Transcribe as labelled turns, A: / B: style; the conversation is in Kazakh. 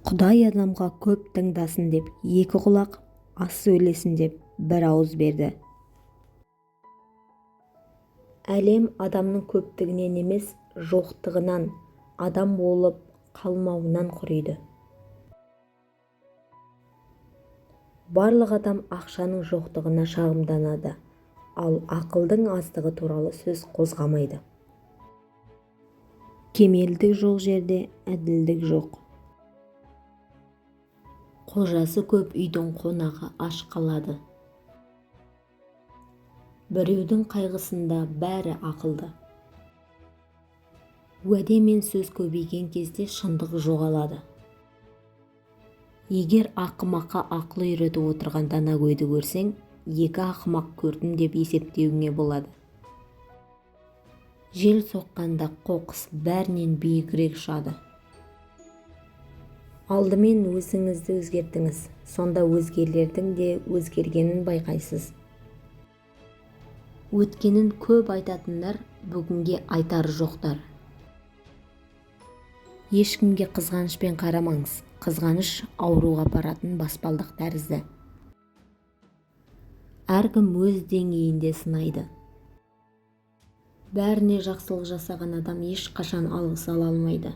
A: Құдай адамға көп тыңдасын деп, екі құлақ аз сөйлесін деп бір ауыз берді. Әлем адамның көптігінен емес, жоқтығынан, адам болып қалмауынан құриды. Барлық адам ақшаның жоқтығына шағымданады, ал ақылдың аздығы туралы сөз қозғамайды. Кемелдік жоқ жерде әділдік жоқ. Қожасы көп үйдің қонағы аш қалады. Біреудің қайғысында бәрі ақылды. Уәде мен сөз көбейген кезде шындық жоғалады. Егер ақымаққа ақыл үйретіп отырған данагөйді көрсең, екі ақымақ көрдім деп есептеуіңе болады. Жел соққанда қоқыс бәрінен биігірек ұшады. Алдымен өзіңізді өзгертіңіз, сонда өзгелердің де өзгергенін байқайсыз. Өткенін көп айтатындар бүгінге айтары жоқтар. Ешкімге қызғанышпен қарамаңыз. Қызғаныш ауруға апаратын баспалдақ тәрізді. Әркім өз деңгейінде сынайды. Бәріне жақсылық жасаған адам ешқашан алғыс ала алмайды.